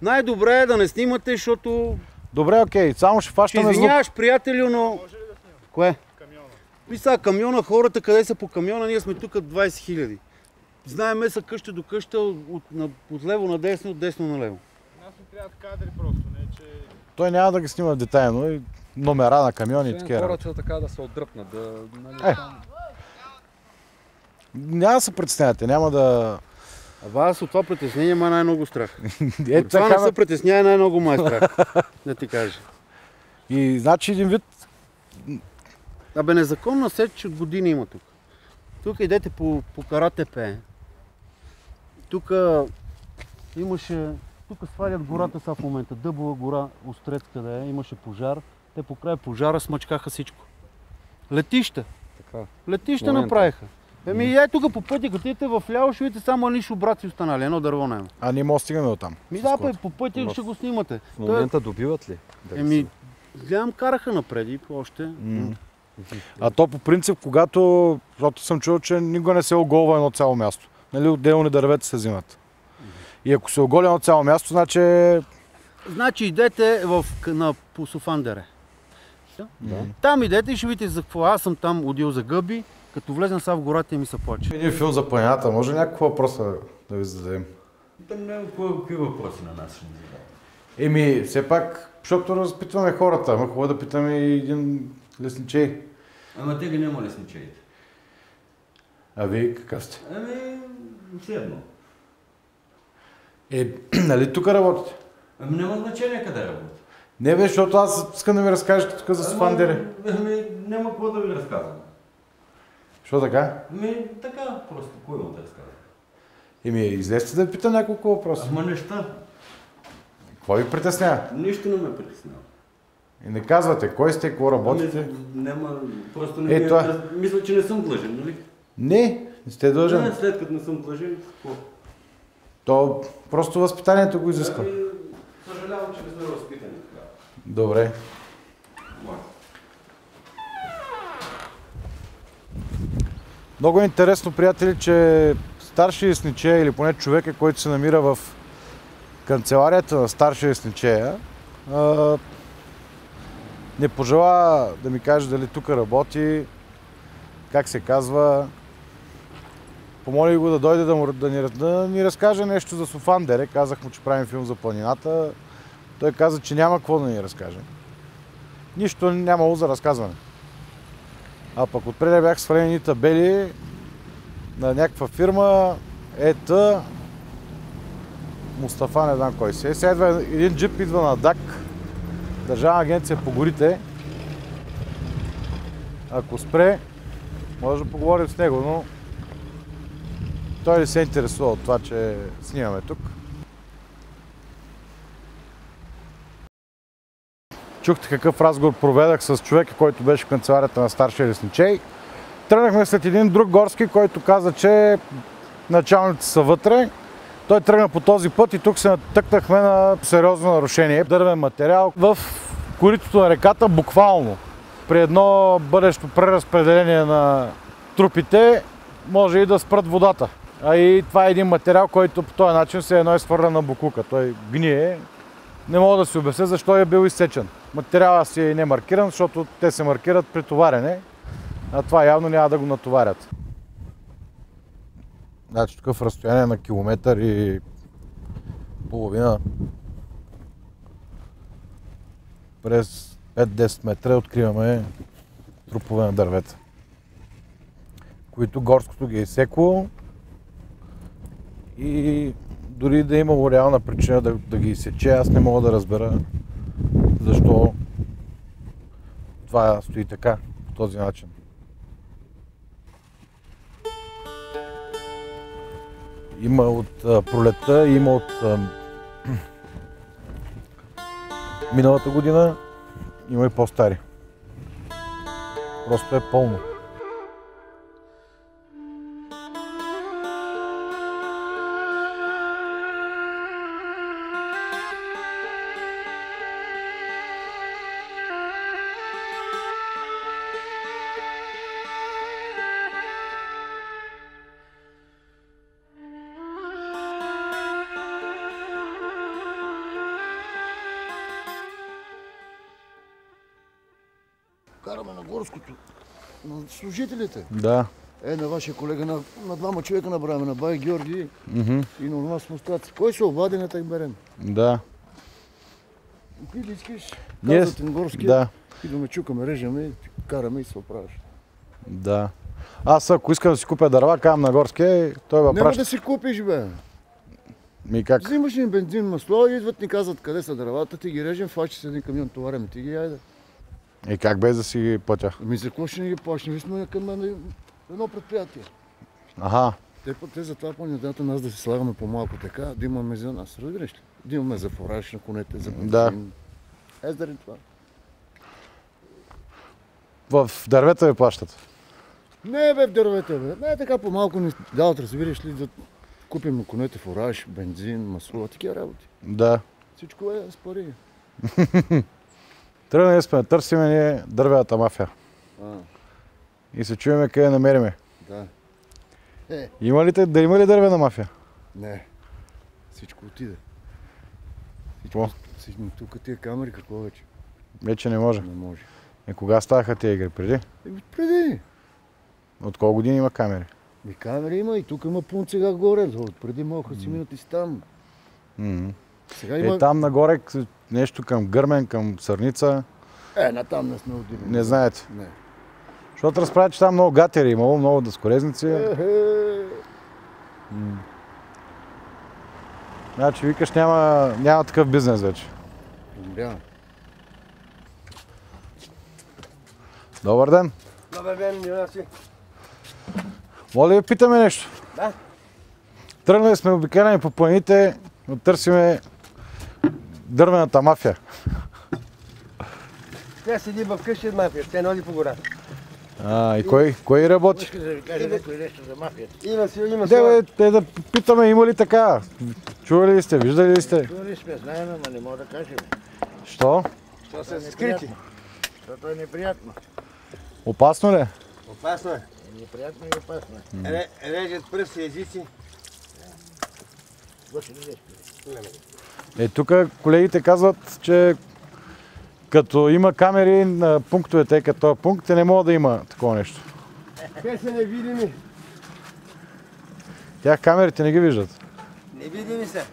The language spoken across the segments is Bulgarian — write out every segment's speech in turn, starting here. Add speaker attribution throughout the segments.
Speaker 1: Най-добре е да не снимате, защото...
Speaker 2: Добре, окей, само ще фащаме звук.
Speaker 1: Извиняваш, приятелю, но... Кое? Сега камиона, хората къде са по камиона, ние сме тук 20 000. Знаеме са къща до къща, от лево на десно, от десно на лево.
Speaker 3: Нас не трябват кадри просто, не че...
Speaker 2: Той няма да ги снима детайлно и номера на камиони и такива.
Speaker 4: Хората така да се отдръпнат,
Speaker 2: Няма да се притеснявате, няма да...
Speaker 1: Аз от това притеснение ма най-много страх.
Speaker 2: От
Speaker 1: това не се притеснява най-много май страх, да ти кажа.
Speaker 2: И значи един вид...
Speaker 1: Незаконна сеч от години има тук. Тук идете по Каратепе. Тук имаше... Тук свалят гората сега в момента. Дъбова гора, Острец къде е, имаше пожар. Те покрай пожара смачкаха всичко. Летища. Летища направиха. Тук по пътя, като идете в ляво, ще видите само едни шубраци останали, едно дърво няма.
Speaker 2: А ние може да стигаме оттам.
Speaker 1: По пътя ще го снимате.
Speaker 4: В момента добиват ли?
Speaker 1: Гледам, караха напреди още.
Speaker 2: А то по принцип, когато, защото съм чул, че никога не се оголва едно цяло място. Нали, отделни дървета се взимат. И ако се оголи едно цяло място, значи...
Speaker 1: Значи идете по Софандере. Там идете и ще видите за какво. Аз съм там одил за гъби, като влезна са в гората и ми се плаче.
Speaker 2: Един филм за планината, може някакво въпроса да ви зададем?
Speaker 1: Там няма какви въпроси на нас ще ни зададем.
Speaker 2: Все пак, защото разпитваме хората, хубаво да питаме и един лесничей.
Speaker 1: Ама тега няма лесничеите.
Speaker 2: А вие какъв сте?
Speaker 1: Все едно.
Speaker 2: Нали тук работите?
Speaker 1: Няма значение къде работите.
Speaker 2: Не бе, защото аз искам да ми разкажете тук за Софандере.
Speaker 1: Няма какво да ви разказвам.
Speaker 2: Що така?
Speaker 1: Така, просто кой има да разказвам.
Speaker 2: Излезте да питам няколко въпроса.
Speaker 1: Неща.
Speaker 2: Какво ви притеснява?
Speaker 1: Нищо не ме притеснява.
Speaker 2: И не казвате, кой сте, какво работите?
Speaker 1: Просто не мисля, че не съм длъжен, нали?
Speaker 2: Не сте длъжен.
Speaker 1: След като не съм длъжен, какво?
Speaker 2: То просто възпитанието го изисква.
Speaker 1: Съжалявам, че не сме възпитани.
Speaker 2: Добре. Много е интересно, приятели, че старши лесничея или поне човека, който се намира в канцеларията на старши лесничея, не пожела да ми каже дали тук работи, как се казва. Помолих го да дойде да ни разкаже нещо за Софандере. Казах му, че правим филм за планината. Той каза, че няма какво да ни разкаже. Нищо нямало за разказване. А пък отпред бях свалени табели на някаква фирма, Мустафа, не знам кой се. Сега един джип идва на ДАК, Държавна агенция по горите. Ако спре, може да поговорим с него, но той не се интересува от това, че снимаме тук. Чухте какъв разговор проведах с човека, който беше в канцеларията на старшия лесничей. Тръгнахме след един друг горски, който каза, че началниците са вътре. Той тръгна по този път и тук се натъкнахме на сериозно нарушение. Дървен материал в коритото на реката, буквално. При едно бъдещо преразпределение на трупите може и да спрат водата. А и това е един материал, който по този начин се едно изхвърля на боклука. Той гние. Не мога да си обясня защо е бил изсечен. Материалът си е не маркиран, защото те се маркират при товарене, а това явно няма да го натоварят. Значи тук в разстояние на километър и половина през 5-10 метра откриваме трупове на дървета, които горското ги е изсекло и дори да е имало реална причина да ги изсече, аз не мога да разбера защо това стои така, по този начин. Има от пролетта, има от миналата година, има и по-стари. Просто е пълно.
Speaker 5: караме на горското, на служителите.
Speaker 2: Да.
Speaker 5: На вашия колега, на двама човека набравяме, на бай Георги
Speaker 2: Мгм.
Speaker 5: и на това с мустаци. Кой се обади, на так берем?
Speaker 2: Да.
Speaker 5: Ти ли искаш?
Speaker 2: Ние
Speaker 5: Казвате на горски,
Speaker 2: Да.
Speaker 5: идваме, чукаме, режеме, караме и се оправяш.
Speaker 2: Да. Аз ако искам да си купя дърва, кам на горския, той ме
Speaker 5: Няма
Speaker 2: праща.
Speaker 5: да си купиш, бе.
Speaker 2: Ми как?
Speaker 5: Взимаш ни бензин, масло, идват ни казват къде са дървата, ти ги режем, фащи се един камион, товаряме, ти ги айде.
Speaker 2: И как без да си ги платя?
Speaker 5: Ами за какво ще ни ги плащаме? Ние сме към едно предприятие.
Speaker 2: Аха.
Speaker 5: Те затова по-недата нас да си слагаме по-малко така, да имаме за нас, разбираш ли? Да имаме за фураж на конете, за бензин.
Speaker 2: Да.
Speaker 5: Заради това.
Speaker 2: В дървета ви плащат.
Speaker 5: Не бе в дървета, бе. Не така по-малко ни дават, разбираш ли, да купим на конете фураж, бензин, масло, такива работи.
Speaker 2: Да.
Speaker 5: Всичко е с пари.
Speaker 2: Тръгнали сме, търсиме ние дървената мафия.
Speaker 5: А,
Speaker 2: И се чуеме къде намериме.
Speaker 5: да.
Speaker 2: Има ли дървена мафия?
Speaker 5: Не. Всичко отиде.
Speaker 2: Какво?
Speaker 5: Тук тия камери, какво вече?
Speaker 2: Вече не може.
Speaker 5: Не може.
Speaker 2: Кога ставаха тия игри? Преди?
Speaker 5: Преди.
Speaker 2: От колко години има камери?
Speaker 5: Камери има и тук има пункт сега горе. Преди могат си минат и си там.
Speaker 2: М.
Speaker 5: Сега има...
Speaker 2: Там нагоре нещо към Гърмен, към Сърница.
Speaker 5: Натам не сме отидели.
Speaker 2: Не знаете.
Speaker 5: Не.
Speaker 2: Защото разправя, че там много гатери имало, много дъскорезници. Значи викаш няма такъв бизнес вече.
Speaker 5: Да.
Speaker 2: Добър ден.
Speaker 6: Добър ден, Юнаси.
Speaker 2: Моля да ви питаме нещо.
Speaker 6: Да.
Speaker 2: Тръгнали сме обикаляни по планините, но търсиме дървената мафия.
Speaker 6: Тя седи в къщи от мафия, тя ноди по гората.
Speaker 2: И кой работи?
Speaker 5: Искаш да ви кажа някой нещо за мафията.
Speaker 6: Има
Speaker 2: Те да питаме, има ли така? Чували ли сте, виждали ли сте?
Speaker 5: Чували сме, знаем, ама не мога да кажем.
Speaker 2: Що?
Speaker 6: Що са скрити?
Speaker 5: Защото е неприятно.
Speaker 2: Опасно ли?
Speaker 6: Опасно е.
Speaker 5: Неприятно и опасно е.
Speaker 6: Режат пръсти, езици.
Speaker 2: Тук колегите казват, че като има камери на пунктовете, като пункт, не може да има такова нещо.
Speaker 6: Те са невидими.
Speaker 2: Тях камерите не ги виждат.
Speaker 6: Невидими са.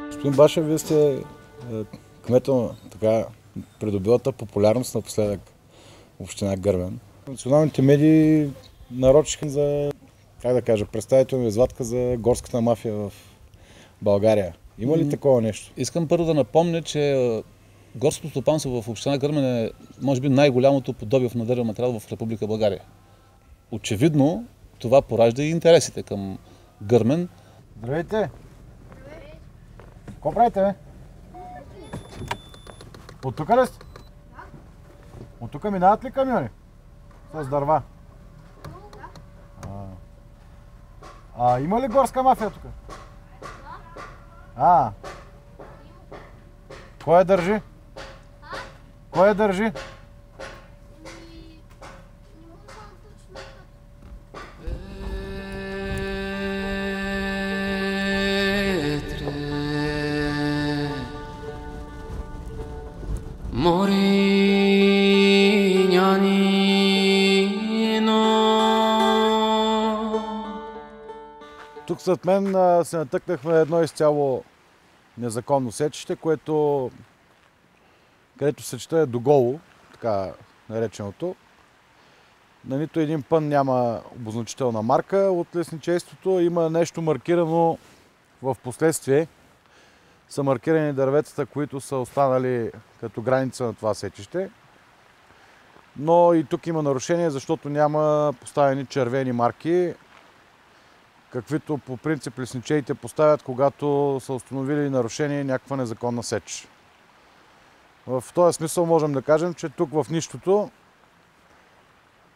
Speaker 2: Господин Башев, вие сте кмета на така придобилата популярност напоследък в община Гърмен. Националните медии нарочиха за, как да кажа, представителна извадка за горската мафия в България. Има ли такова нещо?
Speaker 7: Искам първо да напомня, че горското стопанство в община Гърмен е може би най-голямото по добив на дървен материал в Република България. Очевидно това поражда и интересите към Гърмен.
Speaker 2: Здравейте! Какво правите, бе? От тук ли сте? От тук минават ли камиони? С дърва? Има ли горска мафия тук? Кой я държи? Кой я държи? Тук след мен се натъкнахме едно изцяло незаконно сечище, където сечта е до голо, така нареченото. На нито един пън няма обозначителна марка от лесничейството. Има нещо маркирано в последствие. Са маркирани дърветата, които са останали като граница на това сечище. Но и тук има нарушение, защото няма поставени червени марки. каквито по принцип лесничеите поставят, когато са установили нарушение и някаква незаконна сеч. В този смисъл можем да кажем, че тук в нищото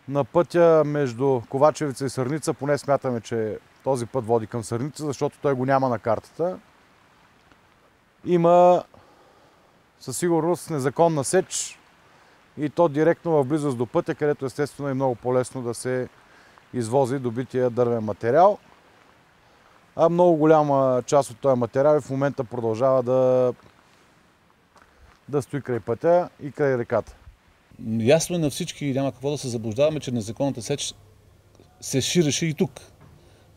Speaker 2: на пътя между Ковачевица и Сърница, поне смятаме, че този път води към Сърница, защото той го няма на картата, има със сигурност незаконна сеч и то директно в близост до пътя, където естествено е много по-лесно да се извози добития дървен материал. А много голяма част от този материал и в момента продължава да стои край пътя и край реката.
Speaker 7: Ясно е на всички и няма какво да се заблуждаваме, че незаконната сеч се ширеше и тук.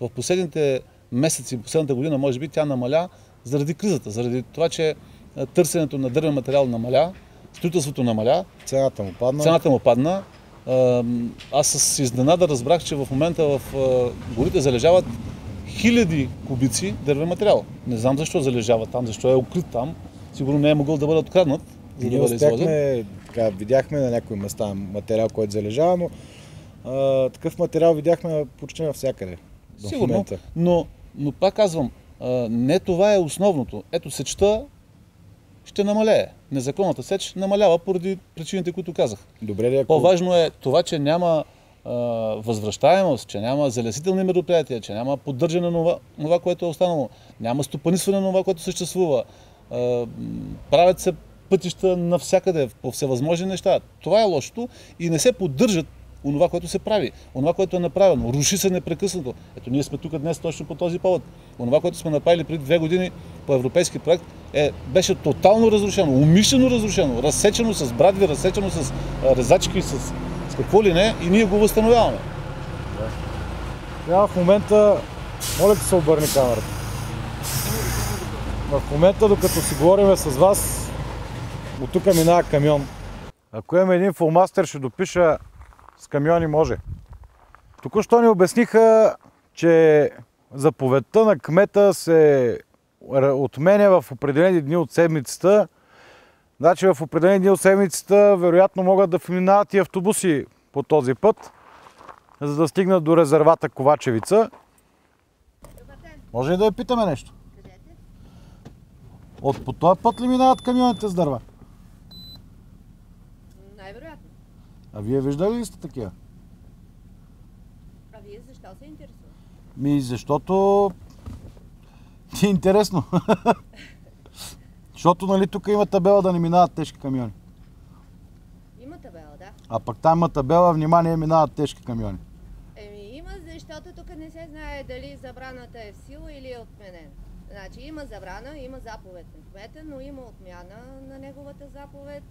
Speaker 7: В последните месеци, последната година, може би, тя намаля заради кризата, заради това, че търсенето на дървен материал намаля, строителството намаля, цената му падна. Аз с изненада разбрах, че в момента в горите залежават хиляди кубици дървен материал. Не знам защо залежава там, защо е укрит там. Сигурно не е могъл да бъде откраднат, за да бъде извозен.
Speaker 3: Видяхме на някои места материал, който залежава, но такъв материал видяхме почти навсякъде.
Speaker 7: Сигурно, но пак казвам, не това е основното. Ето сечта ще намалее. Незаконната сеч намалява поради причините, които казах.
Speaker 3: Добре ли,
Speaker 7: По-важно е това, че няма възвръщаемост, че няма залесителни мероприятия, че няма поддържане на това, което е останало, няма стопанисване на това, което съществува. Правят се пътища навсякъде, по всевъзможни неща. Това е лошото и не се поддържат онова, което се прави, онова, което е направено. Руши се непрекъснато. Ето, ние сме тук днес точно по този повод. Онова, което сме направили преди 2 години по европейски проект, беше тотално разрушено, умишлено разрушено, разсечено с брадви, разсечено с резачки, с какво ли не, и ние го възстановяваме.
Speaker 2: В момента, моля да се обърне камерата. В момента, докато си говорим с вас, от тук минава камион. Ако имаме един фулмастер, ще допиша с камиони може. Току-що ни обясниха, че заповедта на кмета се отменя в определени дни от седмицата. Значи в определени дни от седмицата вероятно могат да минават и автобуси по този път, за да стигнат до резервата Ковачевица. Може ли да я питаме нещо? По този път ли минават камионите с дърва?
Speaker 8: Най-вероятно.
Speaker 2: А вие виждали ли сте такива?
Speaker 8: А вие защо се интересувате?
Speaker 2: Защото ти е интересно. Защото нали тук има табела да не минават тежки камиони.
Speaker 8: Има табела, да.
Speaker 2: А пък там има табела, внимание, минават тежки камиони.
Speaker 8: Има, защото тук не се знае дали забраната е в сила или е отменена. Значи има забрана, има заповед на кмета, но има отмяна на неговата заповед,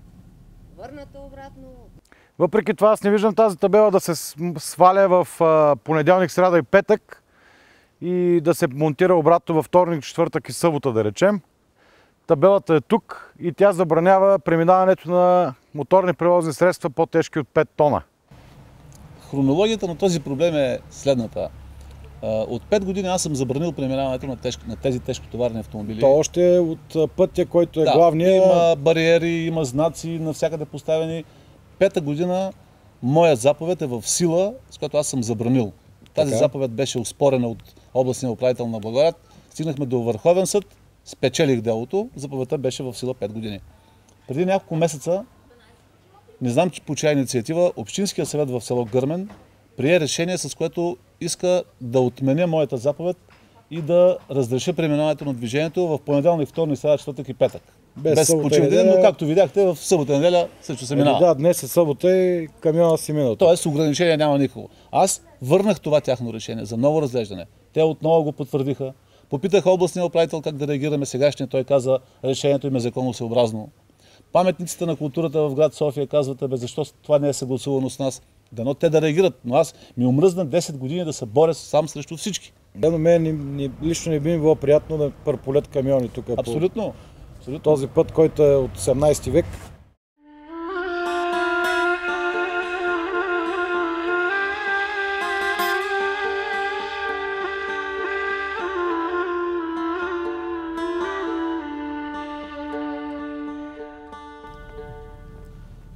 Speaker 8: върната обратно.
Speaker 2: Въпреки това аз не виждам тази табела да се сваля в понеделник, сряда и петък и да се монтира обратно във вторник, четвъртък и събота, да речем. Табелата е тук и тя забранява преминаването на моторни превозни средства по-тежки от 5 тона.
Speaker 7: Хронологията на този проблем е следната. От 5 години аз съм забранил преминаването на тези тежкотоварни автомобили.
Speaker 3: То още от пътя, който е главния...
Speaker 7: Има бариери, има знаци навсякъде поставени. 5-та година моя заповед е в сила, с която аз съм забранил. Тази заповед беше оспорена от областния управител на Благоевград. Стигнахме до Върховен съд, спечелих делото, заповедта беше в сила 5 години. Преди няколко месеца, не знам по чия инициатива, Общинския съвет в село Гърмен прие решение, с което иска да отменя моята заповед и да разреша преминаването на движението в понеделник, вторник, сряда, четвъртък и петък. Без почивните, но както видяхте, в събота и неделя също се минава.
Speaker 3: Да, днес е събота и камиона си минал.
Speaker 7: Тоест ограничение няма никакво. Аз върнах това тяхно решение за ново разглеждане. Те отново го потвърдиха. Попитах областния управител как да реагираме сегашния. Той каза, решението им е законосъобразно. Паметниците на културата в град София казват, защо това не е съгласувано с нас. Дано те да реагират, но аз ми омръзна 10 години да се боря сам срещу всички.
Speaker 3: Да, но мен лично не би ми било приятно да пърполят камиони тук.
Speaker 7: Абсолютно.
Speaker 3: Този път, който е от 18 век.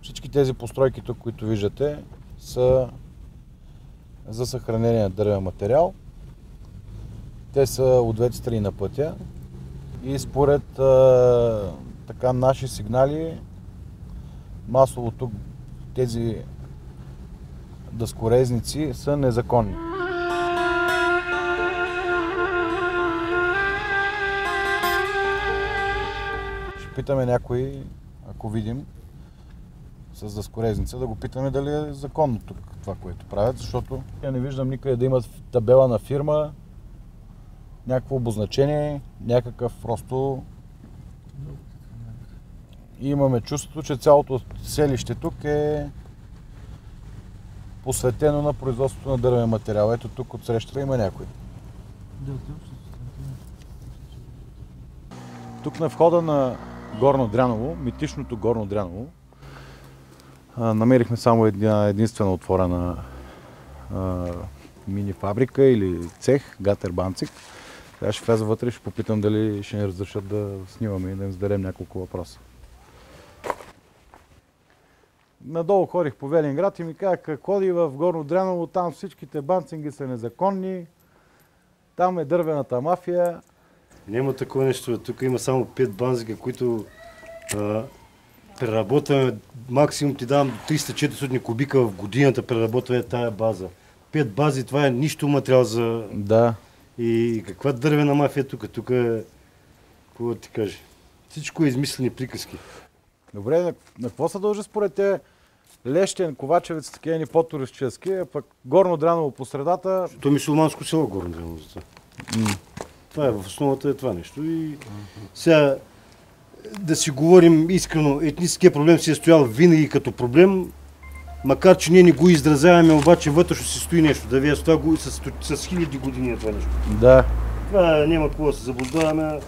Speaker 2: Всички тези постройки тук, които виждате, са за съхранение на дървен материал. Те са от двете страни на пътя и според така наши сигнали масово тук тези дъскорезници са незаконни. Ще питаме някой, ако видим с дъскорезница, да го питаме дали е законно тук това, което правят, защото я не виждам никъде да имат табела на фирма, някакво обозначение, някакъв просто... И имаме чувството, че цялото селище тук е посветено на производството на дървен материал. Ето тук отсреща има някой. Тук на входа на Горно Дряново, митичното Горно Дряново, намерихме само единствена отворена мини фабрика или цех, Гатербанцик. Сега ще вляза вътре и ще попитам дали ще ни разрешат да снимаме и да им зададем няколко въпроса. Надолу ходих по Велинград и ми казаха, ходи в Горно Дряново, там всичките банцинги са незаконни, там е дървената мафия.
Speaker 9: Няма такова нещо, тук има само 5 банзика, които преработваме, максимум ти давам 300-400 кубика в годината преработване тая база. 5 бази, това е нищо материал за...
Speaker 2: Да.
Speaker 9: И каква дървена мафия тук? Тук е... Какво да ти кажа? Всичко е измислени приказки.
Speaker 2: Добре, на какво се дължи според те Лещен, Ковачевец, такива ни по-туристически, а пък Горно Дряново по средата...
Speaker 9: То е мюсюлманско село Горно Дряново. Това е в основата е това нещо. И сега да си говорим искрено, етническия проблем си е стоял винаги като проблем, макар че ние не го изразяваме, обаче вътрешно си стои нещо. Да ви с това с хиляди години е това нещо.
Speaker 2: Да.
Speaker 9: Това няма какво да се заблуждаваме.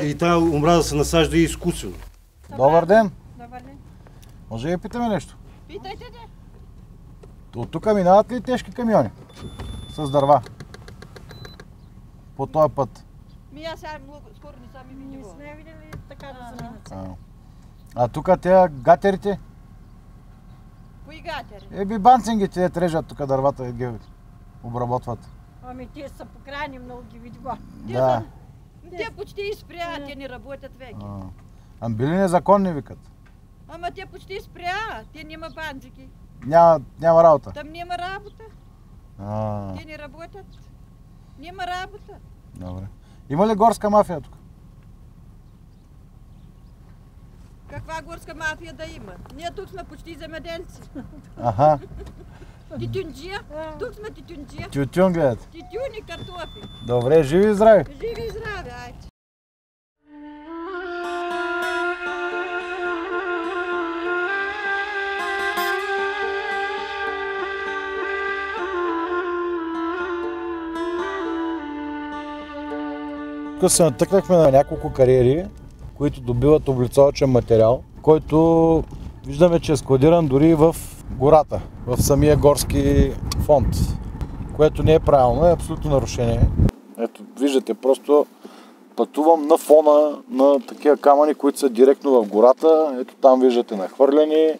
Speaker 9: И тази омраза се насажда и изкуствено.
Speaker 2: Добър ден!
Speaker 10: Добър ден.
Speaker 2: Може да я питаме нещо?
Speaker 10: Питайте де.
Speaker 2: От тук минават ли тежки камиони? С дърва? По този път?
Speaker 10: Аз сега много скоро не съм и видела. Не сме видели така да заминат.
Speaker 2: А тук тези гатерите?
Speaker 10: Кои гатери?
Speaker 2: Еби банцингите те режат тук дървата и ги обработват.
Speaker 10: Ами те са покрайни, много ги видимо.
Speaker 2: Да.
Speaker 10: Те почти изпря, те не работят вече.
Speaker 2: Ами били незаконни, викат.
Speaker 10: Ама те почти изпря, те няма банцики.
Speaker 2: Няма работа.
Speaker 10: Там няма работа. Те не работят. Няма работа.
Speaker 2: Добре. Има ли горска мафия тук?
Speaker 10: Каква горска мафия да има? Ние тук сме почти земеделци.
Speaker 2: Аха.
Speaker 10: Тютюнджия. Тук сме тютюнджия.
Speaker 2: Тютюн гледат.
Speaker 10: Тютюн и картофи.
Speaker 2: Добре, живи и здрави.
Speaker 10: Живи и здрави, айде.
Speaker 2: Тук се натъкнахме на няколко кариери, които добиват облицовъчен материал, който виждаме, че е складиран дори в гората, в самия горски фонд, което не е правилно, е абсолютно нарушение. Ето, виждате, просто пътувам на фона на такива камъни, които са директно в гората. Ето там виждате нахвърлени,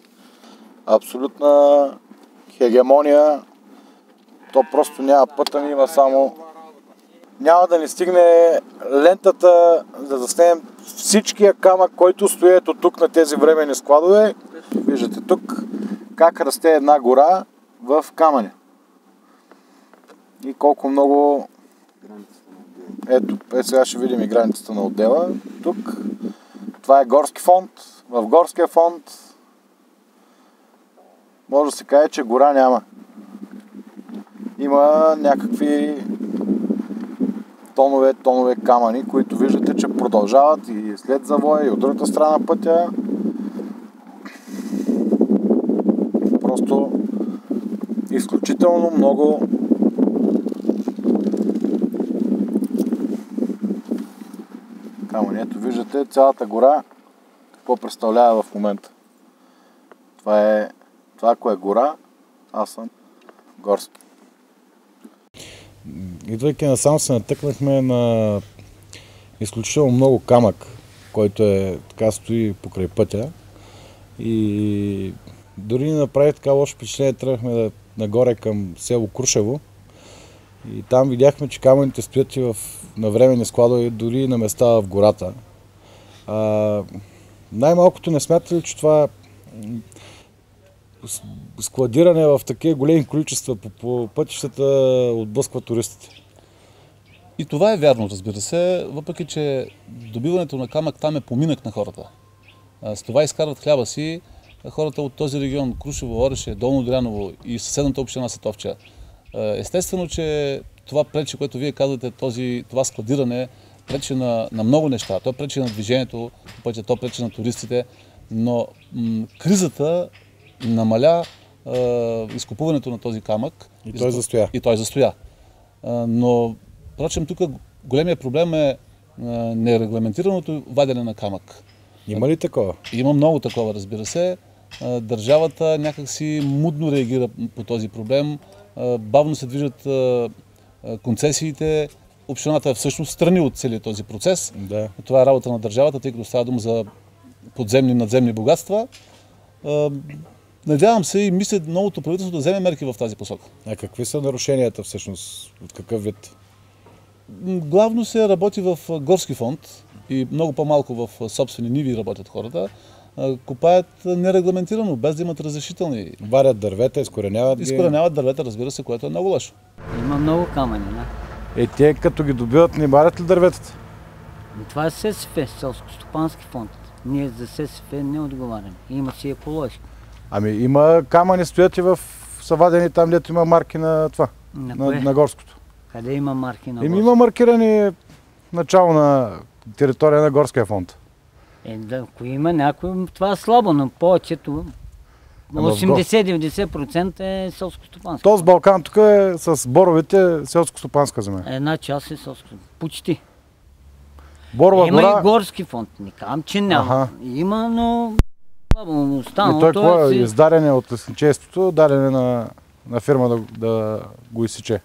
Speaker 2: абсолютна хегемония. То просто няма пътя, има само... Няма да ни стигне лентата да заснемем всичкия камък, който стои ето тук на тези временни складове. Виждате тук как расте една гора в камъня. И колко много... Ето сега ще видим и границата на отдела. Тук това е горски фонд. В горския фонд може да се каже, че гора няма. Има някакви тонове камъни, които виждате, че продължават и след завоя и от другата страна пътя. Просто изключително много камъни. Ето виждате цялата гора какво представлява в момента. Това ако е гора, аз съм горски. Идвайки насам се натъкнахме на изключително много камък, който така стои покрай пътя. И дори ни направи така лошо впечатление, тръгнахме нагоре към село Крушево
Speaker 3: И там видяхме, че камъните стоят и на временни складове, дори и на места в гората. Най-малкото не смятате ли, че това складиране в такива големи количества по пътищата отблъсква туристите?
Speaker 7: И това е вярно, разбира се, въпреки че добиването на камък там е поминък на хората. С това изкарват хляба си хората от този регион, Крушево, Ореше, Долно Дряново и съседната община Сатовча. Естествено, че това пречи, което вие казвате, това складиране пречи на много неща. То пречи на движението по пътя, то пречи на туристите, но кризата намаля изкупуването на този камък.
Speaker 3: И той застоя.
Speaker 7: Но, впрочем, тук големия проблем е нерегламентираното вадене на камък.
Speaker 3: Има ли такова?
Speaker 7: Има много такова, разбира се. Държавата някакси мудно реагира по този проблем. Бавно се движат концесиите. Общината е всъщност страни от целият този процес.
Speaker 3: Да.
Speaker 7: Това е работа на държавата, тъй като става дума за подземни и надземни богатства. Надявам се и мисля новото правителство да вземе мерки в тази посока.
Speaker 3: А какви са нарушенията всъщност? От какъв вид?
Speaker 7: Главно се работи в горски фонд и много по-малко в собствени ниви работят хората. Копаят нерегламентирано, без да имат разрешителни.
Speaker 3: Варят дървета, изкореняват ги.
Speaker 7: Изкореняват дървета, разбира се, което е много лошо.
Speaker 11: Има много камъни, да.
Speaker 2: Те като ги добиват, не барят ли дърветата?
Speaker 11: Това е ССФ, селско-стопански фонд. Ние за ССФ не отговаряме. Има си екология.
Speaker 2: Има камъни стоят и са вадени там, дето има марки на това, на горското.
Speaker 11: Къде има марки на горското?
Speaker 2: Има маркирани начало на територия на горския фонд.
Speaker 11: Ако има някой, това е слабо, но повечето, 80-90% е селско-стопанско.
Speaker 2: Този Балкан тук е с боровите селско-стопанска земя.
Speaker 11: Една част е селско. Почти.
Speaker 2: Борова
Speaker 11: има
Speaker 2: гора...
Speaker 11: и горски фонд. Не казвам, че няма. Има, но слабо останало.
Speaker 2: И той какво е? Издаряне от лесничеството, даряне на фирма да го изсече.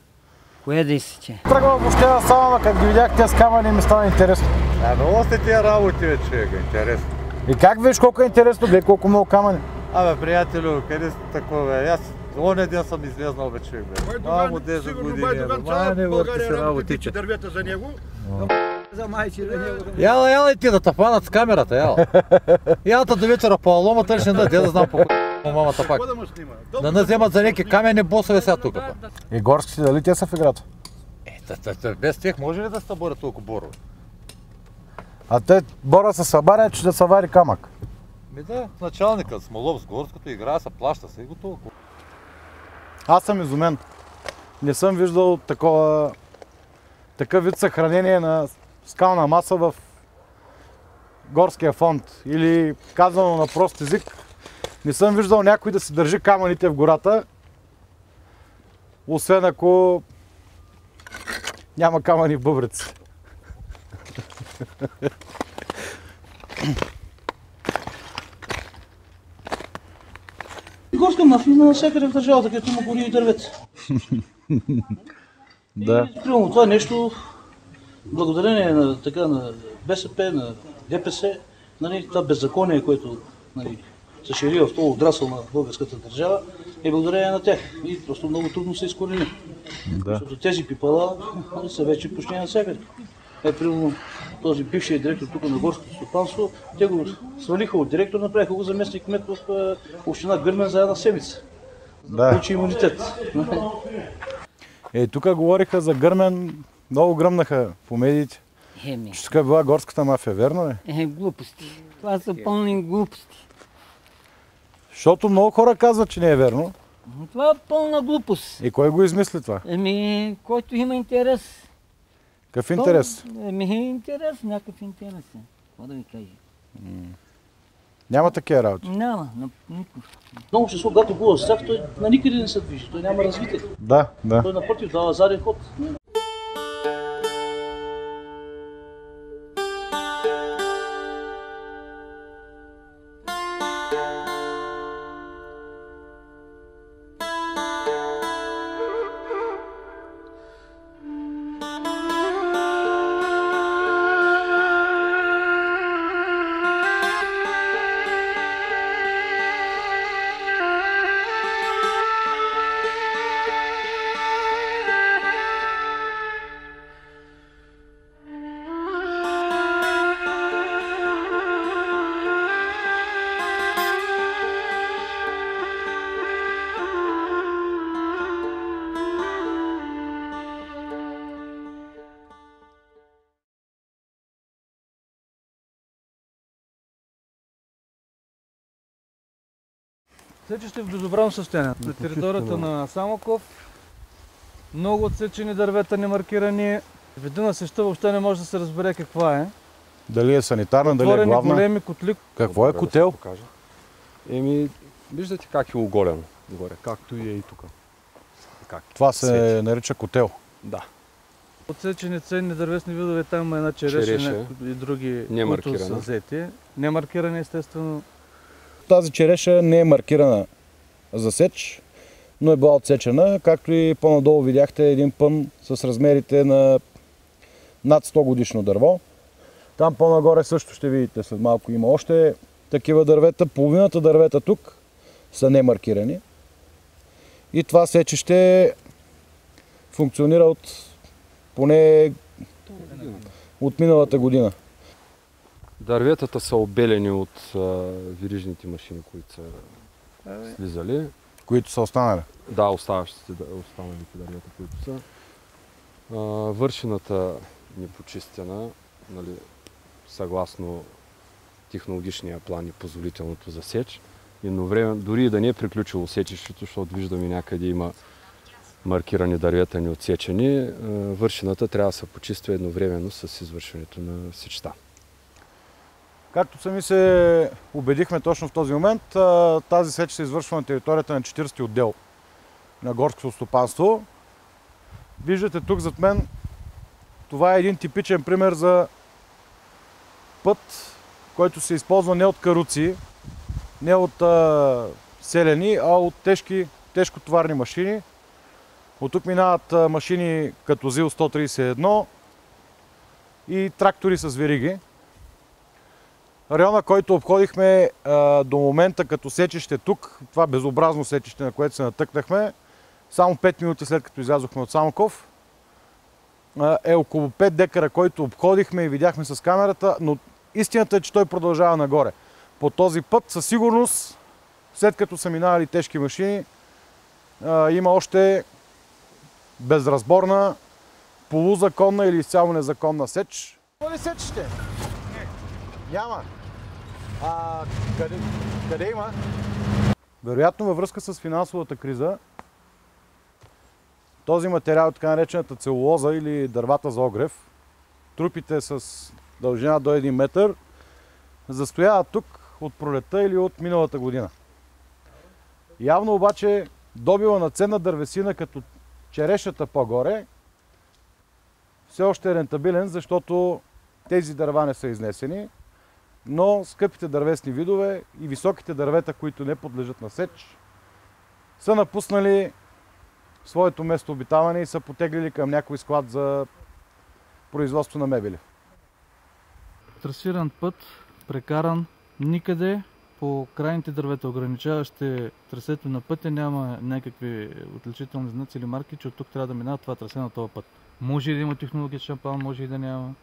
Speaker 11: Кое да изсече?
Speaker 2: Тръгвам въобще на салона, като ги видях тези камъни, ми стана интересно.
Speaker 12: Много сте тия работи, бе, човек, интересно.
Speaker 2: И как виж колко е интересно, гледай колко много камъни?
Speaker 12: Приятелю, къде сте такова, бе? Аз оня ден съм излезнал, бе, човек, бе. Мамо 10 години, бе. Не върти се работи, че.
Speaker 6: Дървета за него.
Speaker 12: За майче на него. Яла и ти да те фанат с камерата, яла. Ялата до вечера по алома тършен да знам по мамата пак. Да не вземат за някакви камени босове сега тук.
Speaker 2: И горските, дали те са в играта?
Speaker 12: Без тях може ли да се борят толкова борове?
Speaker 2: А те бора се събаря, че да се вари камък.
Speaker 12: Да, началникът Смолов с горското игра, се плаща се и готово.
Speaker 2: Аз съм изумен. Не съм виждал такъв вид съхранение на скална маса в горския фонд. Или казано на прост език, не съм виждал някой да си държи камъните в гората, освен ако няма камъни в бъбреци.
Speaker 13: Горска мафия има навсякъде в държавата, където има гори и дървета.
Speaker 2: Да.
Speaker 13: И примерно това нещо, благодарение на БСП, на ДПС, това беззаконие, което се шири в този отрасъл на българската държава, е благодарение на тях. И просто много трудно се изкорени. Защото тези пипала са вече почти навсякъде. Примерно този бившият директор тук на горското стопанство, те го свалиха от директор, направиха го заместник кмет в община Гърмен за една седмица.
Speaker 2: Да.
Speaker 13: Получи имунитет.
Speaker 2: Тук говориха за Гърмен, много гръмнаха по медиите. Че тук е била горската мафия, верно ли?
Speaker 11: Глупости. Това са пълни глупости.
Speaker 2: Защото много хора казват, че не е верно.
Speaker 11: Това е пълна глупост.
Speaker 2: И кой го измисли това?
Speaker 11: Който има интерес.
Speaker 2: Какъв интерес?
Speaker 11: Интерес, някакъв интерес. Какво да ви кажа?
Speaker 2: Няма такива работи?
Speaker 11: Няма.
Speaker 13: Много число, когато го с тях, той на никъде не се движи, той няма развитие.
Speaker 2: Да.
Speaker 13: Той напротив дава заден ход.
Speaker 14: Сечище в безобразно състояние. На територията на Самоков много отсечени дървета, немаркирани. Вида на сечта въобще не може да се разбере каква е.
Speaker 2: Дали е санитарна, дали е главна?
Speaker 14: Големи котли.
Speaker 2: Какво е котел?
Speaker 4: Виждате как е оголено горе, както и е и тук.
Speaker 2: Това се нарича котел.
Speaker 4: Да.
Speaker 14: Отсечени ценни дървесни видове, там има една череша и други, които са взети. Немаркирани естествено.
Speaker 3: Тази череша не е маркирана за сеч, но е била отсечена, както и по-надолу видяхте един пън с размерите на над 100 годишно дърво. Там по-нагоре също ще видите, след малко има още такива дървета. Половината дървета тук са немаркирани. И това сечище функционира поне от миналата година.
Speaker 4: Дърветата са обелени от верижните машини, които са слизали.
Speaker 2: Които са останали?
Speaker 4: Да, останалите дървета, които са. Вършината непочистена, нали, съгласно технологичния план и позволителното за сеч. Едновременно, дори и да не е приключило сечището, защото виждаме някъде има маркирани дървета неотсечени, вършината трябва да се почиства едновременно с извършването на сечта.
Speaker 2: Както сами се убедихме точно в този момент, тази сеч се извършва на територията на 40-ти отдел на горското стопанство. Виждате тук зад мен, това е един типичен пример за път, който се използва не от каруци, не от селени, а от тежкотоварни машини. От тук минават машини като ЗИЛ-131 и трактори с вериги. Района, който обходихме до момента като сечище тук, това безобразно сечище, на което се натъкнахме, само 5 минути след като излязохме от Самоков, е около 5 декара, който обходихме и видяхме с камерата, но истината е, че той продължава нагоре. По този път със сигурност, след като са минавали тежки машини, има още безразборна, полузаконна или изцяло незаконна сеч. Какво ли сечище? Няма. Къде има? Вероятно във връзка с финансовата криза, този материал, така наречената целулоза или дървата за огрев, трупите с дължина до 1 метър, застояват тук от пролетта или от миналата година. Явно обаче добива на ценна дървесина, като черешата по-горе, все още е рентабилен, защото тези дърва не са изнесени, но скъпите дървесни видове и високите дървета, които не подлежат на сеч, са напуснали своето местообитаване и са потеглили към някой склад за производство на мебели.
Speaker 14: Трасиран път, прекаран никъде по крайните дървета, ограничаващи трасето на пътя, няма някакви отличителни знаци или марки, че от тук трябва да минава това трасе на този път. Може и да има технологичен план, може и да няма,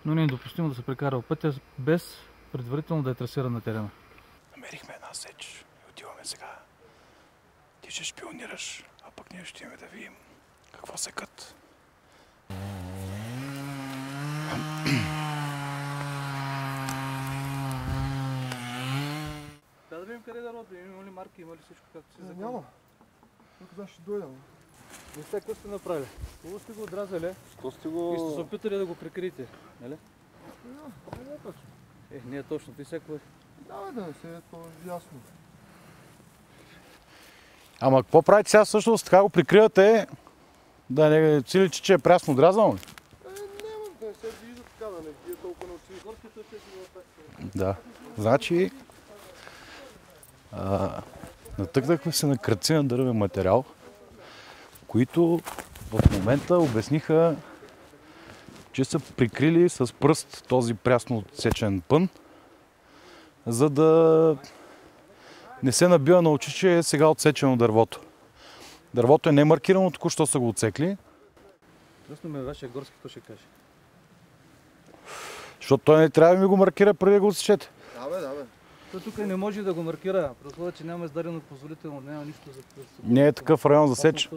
Speaker 14: но не е допустимо да се прекара пътя без предварително да е трасиран на терена.
Speaker 2: Намерихме една сеч и отиваме сега. Ти ще шпионираш, а пък ние ще имаме да видим какво секат.
Speaker 14: Да видим къде да родим, има ли марки, има ли всичко както си закон?
Speaker 5: Няма. Кога ще дойдем?
Speaker 14: Не сте, какво сте направили? Хубаво сте го отразали и сте се опитали да го прикриете, нали?
Speaker 5: Не е точно.
Speaker 14: Не е точно, ти всяко е.
Speaker 5: Да, не се, то е ясно.
Speaker 2: Ама какво правите сега всъщност? Така го прикривате, да не си личи, че е прясно отрязано?
Speaker 5: Няма, да не се вижда така, да не бие толкова на очи. Горските ще си го так.
Speaker 2: Да. Значи, натъкнахме се на кръци на дървен материал, които в момента обясниха, че са прикрили с пръст този прясно отсечен пън, за да не се набива на очи, че е сега отсечено дървото. Дървото е немаркирано, току-що са го отсекли.
Speaker 14: Тръсно ме вашия горски, какво ще каже?
Speaker 2: Защото той не трябва да ми го маркира преди да го отсечете.
Speaker 5: Да бе.
Speaker 14: Той тук не може да го маркира, при условие, че няма издадено позволително, няма нищо за...
Speaker 2: Не е такъв район за сеч.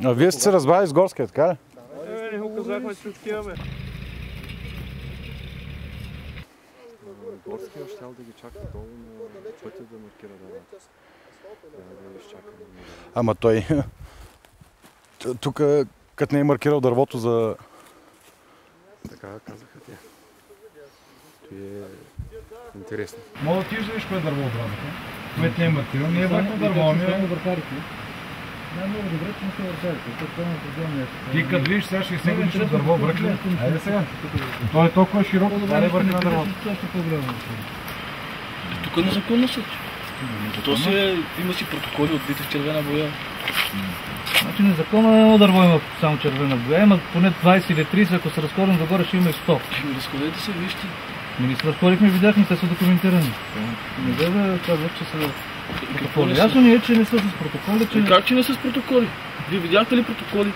Speaker 2: А вие сте се разбрали с горския, така ли?
Speaker 14: Не го казахме, че отиваме.
Speaker 4: Горския щял да ги чака долу на пътя да маркира дървата. Трябва да изчакаме.
Speaker 2: Ама той... Тук, като не е маркирал дървото за...
Speaker 4: Така казаха те. Това е интересно.
Speaker 2: Мога да ти виждаш кое дърво от дървото, което не е маркирано. Не е върху дърво, ами е...
Speaker 14: Много добре, че не са вършарите.
Speaker 2: Ти като видиш сега 60 годишно дърво, върх ли? Айде сега. То е толкова широко, това не е върх на дървото.
Speaker 13: Тук е незаконно съд. То има си протоколи от вите в червена боя.
Speaker 14: Значи незаконно едно дърво има само червена боя. Има поне 20 или 30, ако се разходим догоре, ще има и 100.
Speaker 13: Разходете се, вижте.
Speaker 14: Ние се разходихме, видяхме, те са документирани. Не бе да казват, че са протоколи. Ясно ни е, че не са с протоколи, че...
Speaker 13: Как че не са с протоколи? Вие видяхте ли протоколи?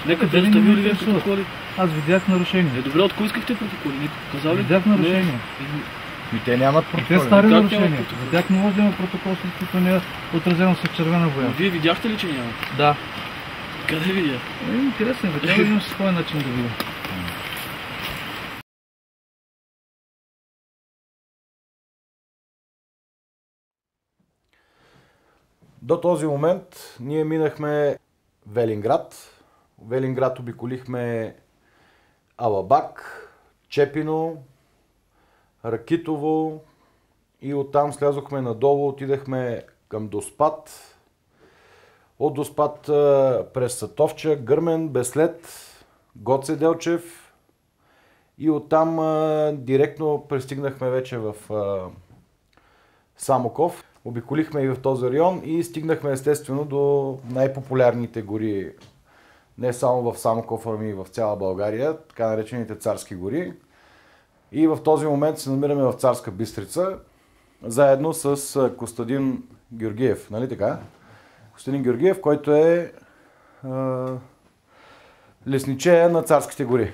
Speaker 13: Нека да сте вили протоколи.
Speaker 14: Аз видях нарушения.
Speaker 13: Добре, от кой искахте протоколи? Никой казал ли?
Speaker 14: Видях нарушения.
Speaker 2: И те нямат протоколи.
Speaker 14: Те стари нарушения. Видях, не може да има протокол, след като не е отразено с червена боя.
Speaker 13: Вие видяхте ли, че няма?
Speaker 14: Да.
Speaker 13: Къде видя?
Speaker 14: Интересно, видях, имам си своя начин да видя.
Speaker 2: До този момент ние минахме Велинград. Велинград обиколихме Алабак, Чепино, Ракитово и оттам слязохме надолу, отидахме към Доспат. От Доспат през Сатовча, Гърмен, Беслед, Гоце Делчев и оттам директно пристигнахме вече в Самоков. Обиколихме и в този район и стигнахме естествено до най-популярните гори, не само в Самоков, ами и в цяла България, така наречените царски гори. И в този момент се намираме в Царска Бистрица, заедно с Костадин Георгиев, нали така? Костадин Георгиев, който е лесничея на Царските гори.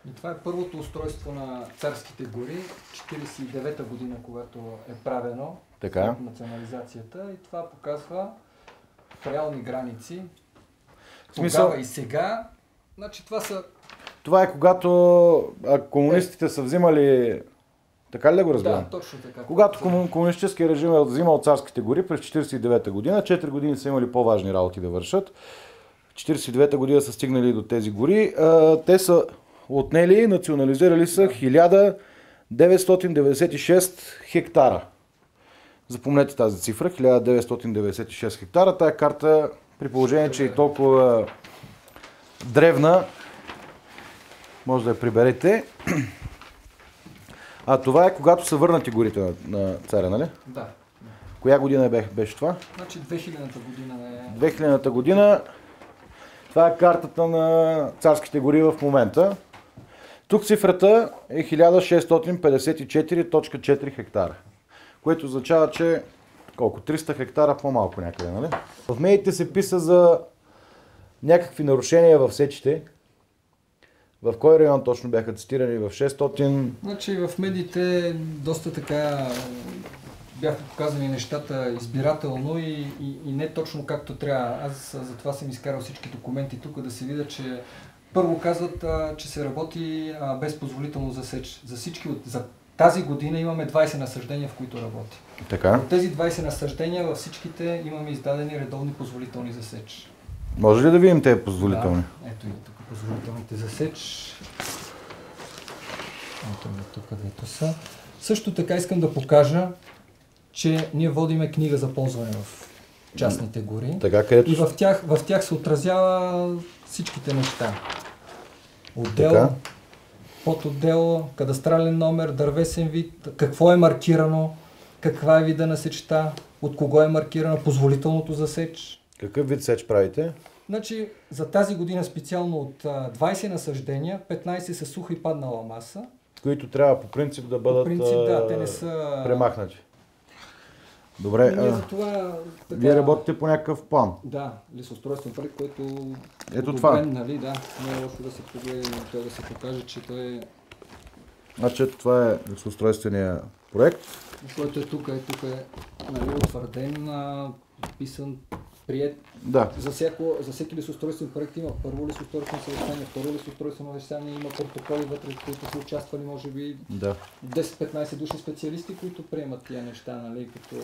Speaker 15: И това е първото устройство на Царските гори, 49-та година, когато е правено
Speaker 2: така
Speaker 15: национализацията, и това показва в реални граници.
Speaker 2: Смисъл...
Speaker 15: Тогава и сега, значи
Speaker 2: това е когато комунистите са взимали... Така ли да го разбирам?
Speaker 15: Да, точно така.
Speaker 2: Когато комунистическия режим е взимал Царските гори през 49-та година, 4 години са имали по-важни работи да вършат. В 49-та година са стигнали до тези гори. Те са отнели, национализирали са 1996 хектара. Запомнете тази цифра, 1996 хектара. Тая карта, при положение, че е толкова древна, може да я приберете. А това е когато са върнати горите на царя, нали?
Speaker 15: Да.
Speaker 2: Коя година беше това?
Speaker 15: Значи 2000-та година е...
Speaker 2: 2000-та година. Това е картата на Царските гори в момента. Тук цифрата е 1654.4 хектара, което означава, че колко? 300 хектара по-малко някъде, нали? В медиите се писа за някакви нарушения в сечите. В кой район точно бяха цитирани? В 600?
Speaker 15: Значи в медиите доста така бяха показани нещата избирателно и не точно както трябва. Аз затова съм изкарал всички документи тук, да се видя, че първо казват, че се работи без позволително за сеч. За тази година имаме 20 насаждения, в които работи.
Speaker 2: Така.
Speaker 15: От тези 20 насаждения във всичките имаме издадени редовни позволителни за сеч.
Speaker 2: Може ли да видим тези позволителни?
Speaker 15: Да, ето и тук позволителните за сеч. Ето и тук, където са. Също така искам да покажа, че ние водиме книга за ползване в частните гори.
Speaker 2: Така, където...
Speaker 15: И в тях се отразява всичките неща. Отдел, подотдел, кадастрален номер, дървесен вид, какво е маркирано, каква е вида на сечта, от кого е маркирано, позволителното за сеч.
Speaker 2: Какъв вид сеч правите?
Speaker 15: Значи за тази година специално от 20 насаждения, 15 са суха и паднала маса.
Speaker 2: Които трябва по принцип да бъдат
Speaker 15: те не са...
Speaker 2: премахнати. Добре, вие работите по някакъв план?
Speaker 15: Да, лесоустройствен проект, който
Speaker 2: ето това.
Speaker 15: Нали, да, не е лошо да се погледа, да се покаже, че той е...
Speaker 2: Значи това е лесоустройствения проект.
Speaker 15: Който е тук, нали, утвърден, подписан прият.
Speaker 2: Да.
Speaker 15: За всеки лесоустройствен проект има първо лесоустройствено съвещание, второ лесоустройствено съвещание, има протоколи вътре, които са участвали, може би 10-15 души специалисти, които приемат тия неща, нали, като...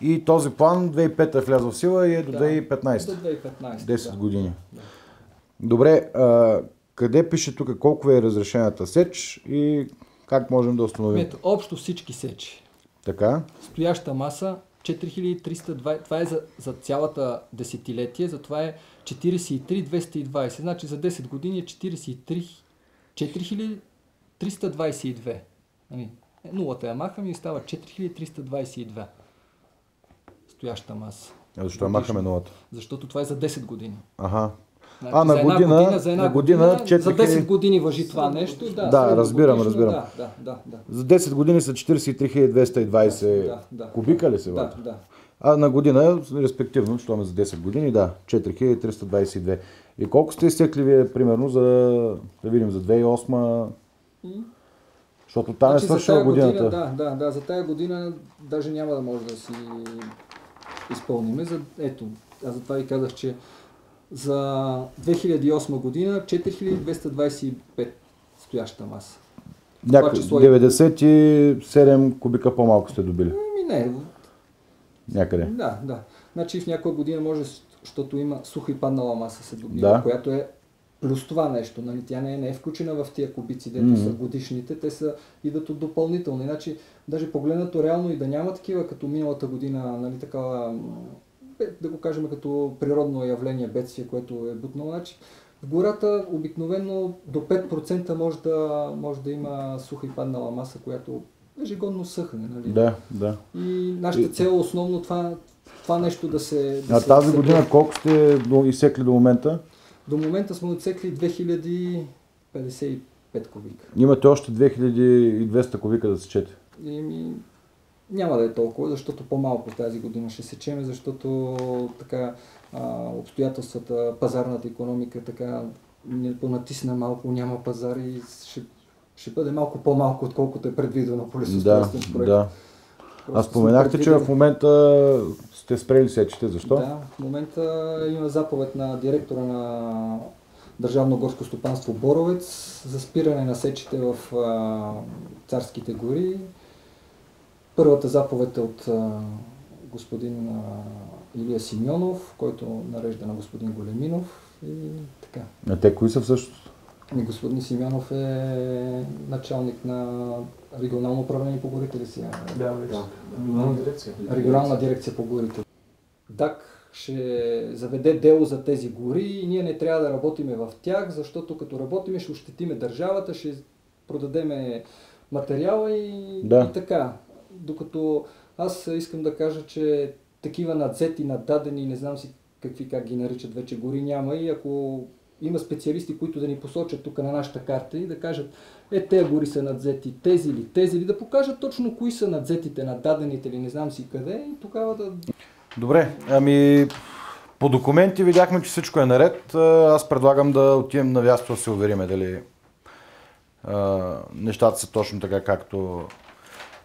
Speaker 2: И този план 2005 е влязъл в сила и е до 2015.
Speaker 15: До 2015.
Speaker 2: 10 години. Да. Добре, къде пише тук колко е разрешената сеч и как можем да установим?
Speaker 15: Ето, общо всички сечи.
Speaker 2: Така.
Speaker 15: Стояща маса 4320, това е за цялата десетилетие, затова е 43220. Значи за 10 години е 4322. Нулата я махаме и става 4322. Стояща маса.
Speaker 2: Защо я махаме нулата?
Speaker 15: Защото това е за 10 години.
Speaker 2: Аха.
Speaker 15: Значи,
Speaker 2: на година 4...
Speaker 15: За 10 години важи това нещо.
Speaker 2: Да, разбирам.
Speaker 15: Да.
Speaker 2: За 10 години са 43 кубика ли се води?
Speaker 15: Да.
Speaker 2: А на година, респективно, защото за 10 години, 4322. И колко сте изтекли вие, примерно, да видим, за 2008? Защото там е свършила годината.
Speaker 15: Да, за тая година даже няма да може да си изпълним. Ето, аз затова ви казах, че за 2008 година 4225 стояща маса.
Speaker 2: 97 кубика по-малко сте добили.
Speaker 15: Не.
Speaker 2: Някъде.
Speaker 15: Да. Значи в някоя година може, защото има суха и паднала маса се добива, която е плюс това нещо. Нали? Тя не е включена в тия кубици, дето са годишните, те идат от допълнителни. Значи, даже погледнато реално и да няма такива като миналата година, нали, такава, да го кажем като природно явление, бедствие, което е бутнало. Значи, в гората обикновено до 5% може да има суха и паднала маса, която ежегодно съхне. Нали?
Speaker 2: Да.
Speaker 15: И нашата цел основно това нещо да се...
Speaker 2: А тази година колко сте изсекли до момента?
Speaker 15: До момента сме отсекли 2055 кубика.
Speaker 2: Имате още 2200 кубика да сечете?
Speaker 15: Няма да е толкова, защото по-малко тази година ще сечеме, защото така обстоятелствата, пазарната икономика така не понатисна малко, няма пазар и ще бъде малко по-малко, отколкото е предвидено по лесоустройствен проект.
Speaker 2: Да. А споменахте, че в момента сте спрели сечите. Защо?
Speaker 15: Да, в момента има заповед на директора на Държавно горско стопанство Боровец за спиране на сечите в Царските гори. Първата заповед е от господин Илия Симеонов, който нарежда на господин Големинов и така.
Speaker 2: А те кои са всъщност?
Speaker 15: Господин Симеонов е началник на регионално управление по горите ли си? Регионална дирекция по горите. ДАК ще заведе дело за тези гори и ние не трябва да работиме в тях, защото като работиме ще ощетиме държавата, ще продадеме материала и така. Докато аз искам да кажа, че такива надзети, наддадени, не знам си как ги наричат вече гори няма и ако има специалисти, които да ни посочат тук на нашата карта и да кажат тези гори са надзети, тези ли, да покажат точно кои са надзетите, наддадените или не знам си къде и тогава да...
Speaker 2: Добре, по документи видяхме, че всичко е наред. Аз предлагам да отидем на място да се увериме дали нещата са точно така, както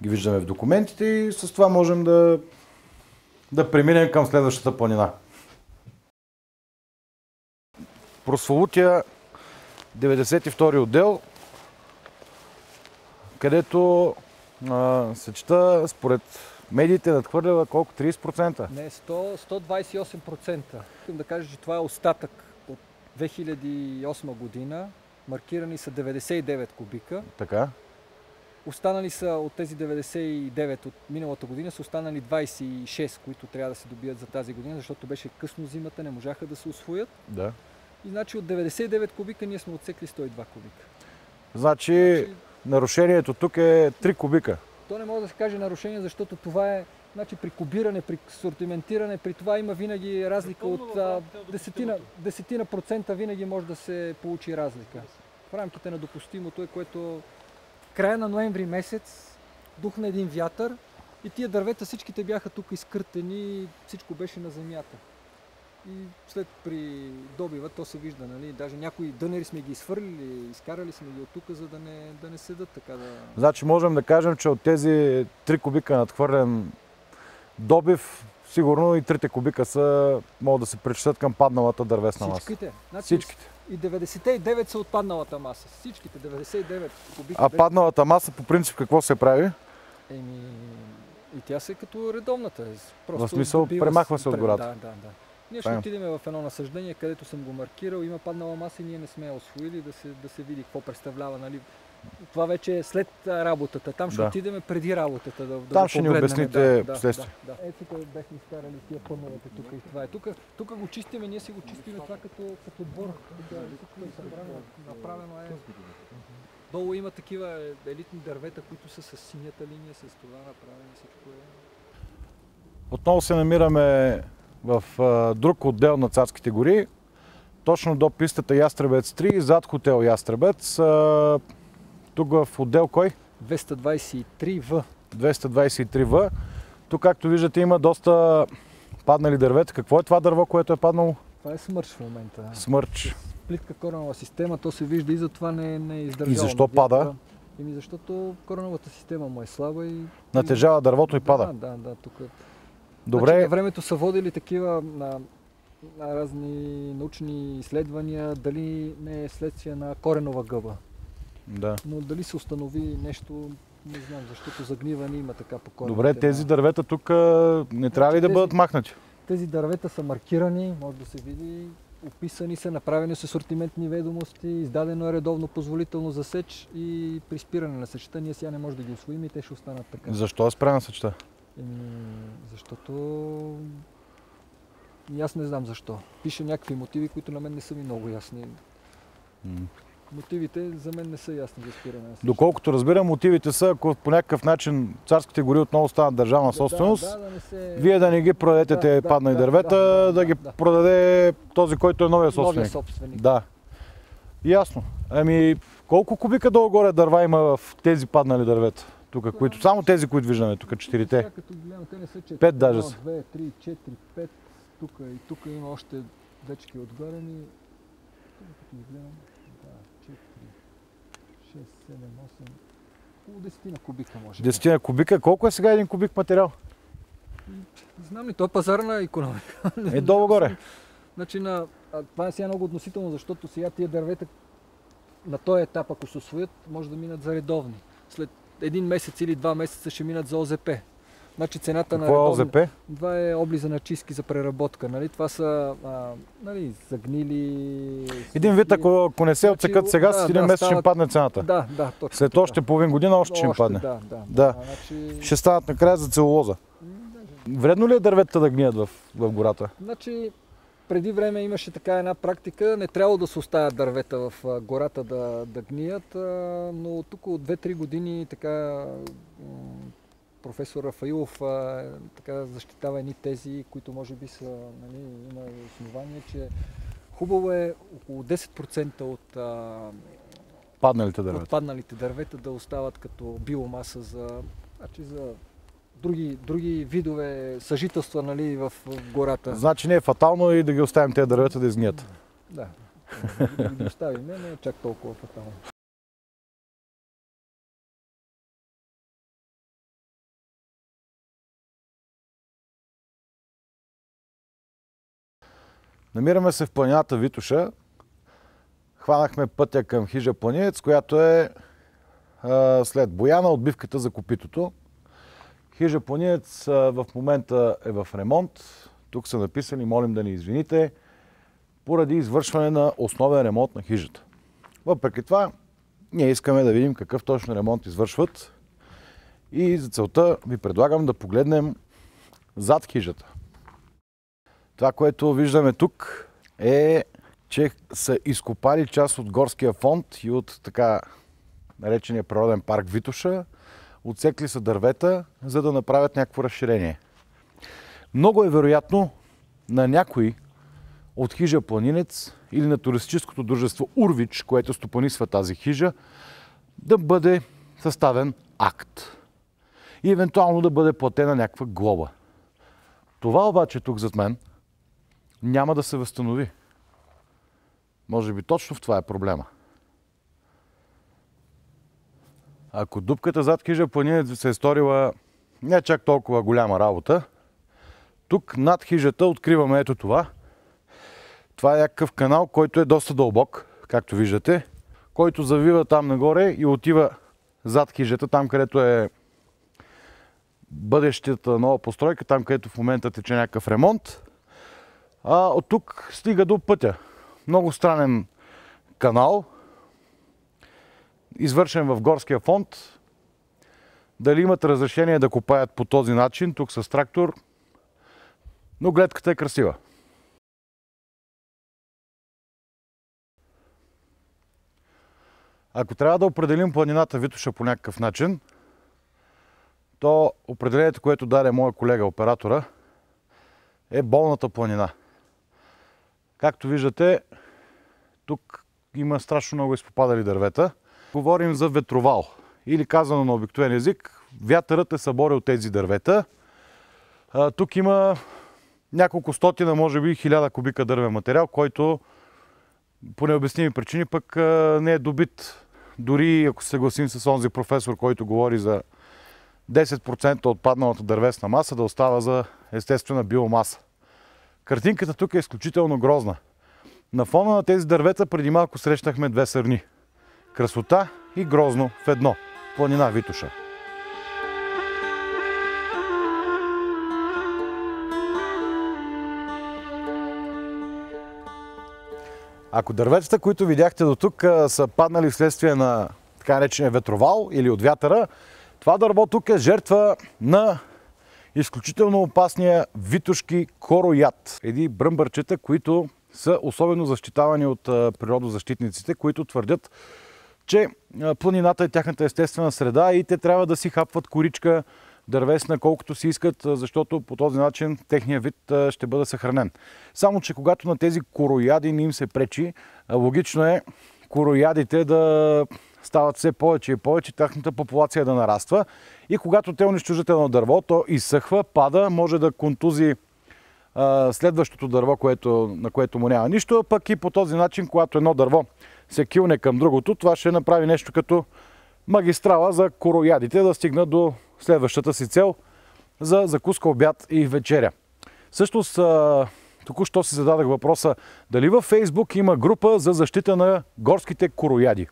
Speaker 2: ги виждаме в документите и с това можем да преминем към следващата планина. Прословутия 92 отдел, където сечта според медиите надхвърлява колко? 30%?
Speaker 15: Не, 128%. Искам да кажа, че това е остатък от 2008 година. Маркирани са 99 кубика.
Speaker 2: Така.
Speaker 15: Останали са от тези 99 от миналата година, са останали 26, които трябва да се добият за тази година, защото беше късно зимата, не можаха да се усвоят.
Speaker 2: Да.
Speaker 15: И значи от 99 кубика ние сме отсекли 102 кубика.
Speaker 2: Значи нарушението тук е 3 кубика.
Speaker 15: То не може да се каже нарушение, защото това е, значи при кубиране, при сортиментиране, при това има винаги разлика от 10% винаги може да се получи разлика. В рамките на допустимото е, което края на ноември месец духна един вятър и тия дървета всичките бяха тук изкъртени, всичко беше на земята. И след при добива то се вижда, нали? Даже някои дънери сме ги изхвърлили, изкарали сме ги от тук, за да не седат така да...
Speaker 2: Значи можем да кажем, че от тези 3 кубика надхвърлен добив, сигурно и 3 кубика могат да се причислят към падналата дървесна маса.
Speaker 15: Всичките. Значи,
Speaker 2: Всичките.
Speaker 15: И 99 са от падналата маса. Всичките 99 кубика.
Speaker 2: А падналата маса по принцип какво се прави?
Speaker 15: И тя се като редовната.
Speaker 2: В смисъл, премахва се от гората.
Speaker 15: Да. Ние ще отидем в едно насъждение, където съм го маркирал. Има паднала маса и ние не сме я освоили да се види какво представлява. Нали? Това вече е след работата. Там ще отидем преди работата.
Speaker 2: Там ще ни обясните последствия.
Speaker 15: Ето тук бехме изкарали тия пъновете тук и това е. Тук го чистиме, ние си го чистиме това като двор. Тук е събрано, направено е. Долу има такива елитни дървета, които са с синята линия, с това направено всичко е.
Speaker 2: Отново се намираме в друг отдел на Царските гори, точно до пистата Ястребец 3, зад хотел Ястребец. Тук в отдел кой?
Speaker 15: 223В.
Speaker 2: 223В. Тук, както виждате, има доста паднали дървета. Какво е това дърво, което е паднало?
Speaker 15: Това е смърч в момента.
Speaker 2: Смърч.
Speaker 15: Плитка коренова система, то се вижда и затова не е издържало.
Speaker 2: И защо пада?
Speaker 15: Защото кореновата система му е слаба и...
Speaker 2: Натежава дървото и пада?
Speaker 15: Да, тук.
Speaker 2: Добре.
Speaker 15: Значи, на времето са водили такива на разни научни изследвания, дали не е следствие на коренова гъба.
Speaker 2: Да.
Speaker 15: Но дали се установи нещо, не знам, защото загниване има така по корените.
Speaker 2: Добре, тези дървета тук не трябва ли да бъдат махнати?
Speaker 15: Тези дървета са маркирани, може да се види, описани са, направени са сортиментни ведомости, издадено е редовно позволително за сеч и при спиране на сечта ние сега не можем да ги усвоим и те ще останат така.
Speaker 2: Защо е спряна сечта?
Speaker 15: Защото... И аз не знам защо. Пише някакви мотиви, които на мен не са ми много ясни. Мотивите за мен не са ясни за спиране на сечта.
Speaker 2: Доколкото разбирам, мотивите са, ако по някакъв начин Царските гори отново станат държавна собственост, вие да не ги продадете тези паднали дървета, да ги продаде този, който е новия собственик. Да. Ясно. Ами, колко кубика долу-горе дърва има в тези паднали дървета? Тук, които, само тези, които виждаме тук, 4-те. 5 даже са.
Speaker 15: 2, 3, 4, 5. Тук има още вечки отгорени. Тук като изгледам. 4, 6, 7, 8, около 10 кубика може.
Speaker 2: 10 кубика? Колко е сега един кубик материал?
Speaker 15: Не знам ли, то е пазарна икономика.
Speaker 2: Е долу-горе.
Speaker 15: Значи това е сега много относително, защото сега тия дървета на този етап, ако се усвоят, може да минат за редовни. След 1 месец или 2 месеца ще минат за ОЗП. Значи цената на редовни...
Speaker 2: Какво е ОЗП?
Speaker 15: Това е облиза на чистки за преработка. Нали? Това са загнили...
Speaker 2: Един вид, ако не се отсекат сега, с един месец ще им падне цената.
Speaker 15: Да, точно.
Speaker 2: След още половин година още ще им падне. Да. Ще станат накрая за целулоза. Вредно ли е дърветата да гният в гората?
Speaker 15: Значи, преди време имаше така една практика, не трябва да се оставят дървета в гората да гният, но тук от 2-3 години така професор Рафаилов така защитава едни тези, които може би са, има основание, че хубаво е около 10% от падналите дървета да остават като биомаса за други видове съжителства в гората.
Speaker 2: Значи не е фатално и да ги оставим тези дървета да изгният.
Speaker 15: Да, да ги оставим, не е чак толкова фатално.
Speaker 2: Намираме се в планината Витоша. Хванахме пътя към хижа Планинец, която е след Бояна, отбивката за Копитото. Хижа Планинец в момента е в ремонт. Тук са написали, молим да ни извините, поради извършване на основен ремонт на хижата. Въпреки това, ние искаме да видим какъв точно ремонт извършват. И за целта ви предлагам да погледнем зад хижата. Това, което виждаме тук е, че са изкопали част от горския фонд и от така наречения природен парк Витоша. Отсекли са дървета, за да направят някакво разширение. Много е вероятно на някой от хижа Планинец или на туристическото дружество Урвич, което стопанисва тази хижа, да бъде съставен акт и евентуално да бъде платена някаква глоба. Това обаче тук зад мен няма да се възстанови. Може би точно в това е проблема. Ако дупката зад хижа Планинец се е сторила не чак толкова голяма работа, тук над хижата откриваме ето това. Това е някакъв канал, който е доста дълбок, както виждате, който завива там нагоре и отива зад хижата, там където е бъдещата нова постройка, там където в момента тече някакъв ремонт. От тук стига до пътя. Много странен канал, извършен в горския фонд. Дали имат разрешение да копаят по този начин, тук с трактор, но гледката е красива. Ако трябва да определим планината Витоша по някакъв начин, то определението, което даде моя колега оператора, е болната планина. Както виждате, тук има страшно много изпопадали дървета. Говорим за ветровал. Или казано на обикновен език, вятърът е съборил тези дървета. Тук има няколко стотина, може би 1000 кубика дървен материал, който по необясними причини пък не е добит. Дори ако се съгласим с онзи професор, който говори за 10% от падналата дървесна маса да остава за естествена биомаса. Картинката тук е изключително грозна. На фона на тези дървета преди малко срещнахме две сърни. Красота и грозно в едно. Планина Витоша. Ако дърветата, които видяхте до тук, са паднали вследствие на така наречения ветровал или от вятъра, това дърво тук е жертва на изключително опасния витошки корояд. Едни бръмбърчета, които са особено защитавани от природозащитниците, които твърдят, че планината е тяхната естествена среда и те трябва да си хапват коричка дървесна колкото си искат, защото по този начин техният вид ще бъде съхранен. Само че когато на тези корояди не им се пречи, логично е короядите да стават все повече и повече, тяхната популация да нараства и когато те унищожат едно дърво, то изсъхва, пада, може да контузи следващото дърво, на което му няма нищо, а пък и по този начин, когато едно дърво се килне към другото, това ще направи нещо като магистрала за короядите да стигнат до следващата си цел за закуска, обяд и вечеря. Всъщност, току-що си зададах въпроса дали във Фейсбук има група за защита на горските корояди.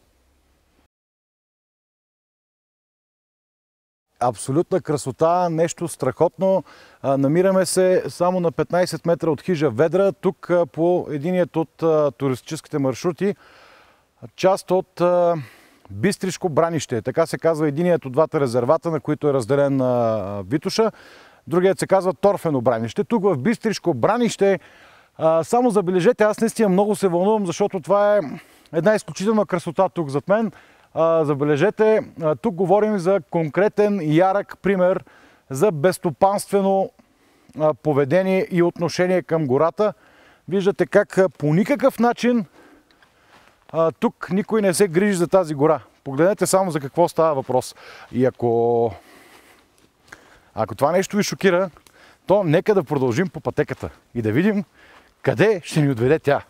Speaker 2: Абсолютна красота, нещо страхотно. Намираме се само на 15 метра от хижа Ведра, тук по единият от туристическите маршрути, част от Бистришко бранище. Така се казва единият от двата резервата, на които е разделен Витоша. Другият се казва Торфено бранище. Тук в Бистришко бранище, само забележете, аз наистина много се вълнувам, защото това е една изключителна красота тук зад мен. Забележете, тук говорим за конкретен ярък пример за безстопанствено поведение и отношение към гората. Виждате как по никакъв начин тук никой не се грижи за тази гора. Погледнете само за какво става въпрос. И ако това нещо ви шокира, то нека да продължим по пътеката и да видим къде ще ни отведе тя.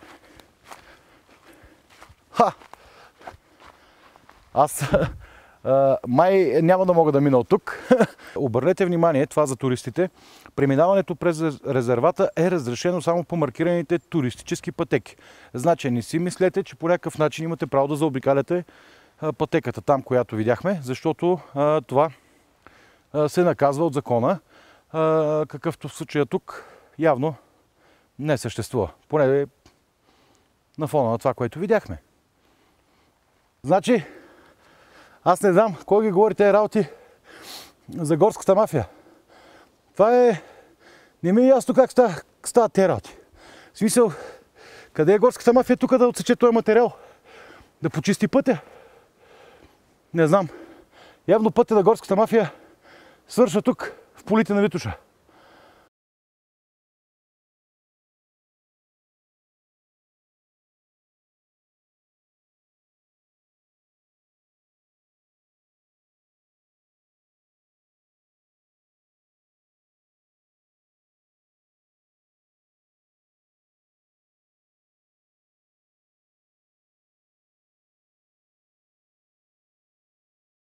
Speaker 2: Аз май няма да мога да мина от тук. Обърнете внимание, това за туристите. Преминаването през резервата е разрешено само по маркираните туристически пътеки. Значи не си мислете, че по някакъв начин имате право да заобикаляте пътеката там, която видяхме, защото това се наказва от закона, какъвто в случая тук явно не съществува. Поне на фона на това, което видяхме. Значи, аз не знам кой ги говори тези работи за горската мафия. Това е... Не ми е ясно как стават тези работи. В смисъл, къде е горската мафия тук да отсече този материал? Да почисти пътя? Не знам. Явно пътя на горската мафия свършва тук, в полите на Витоша.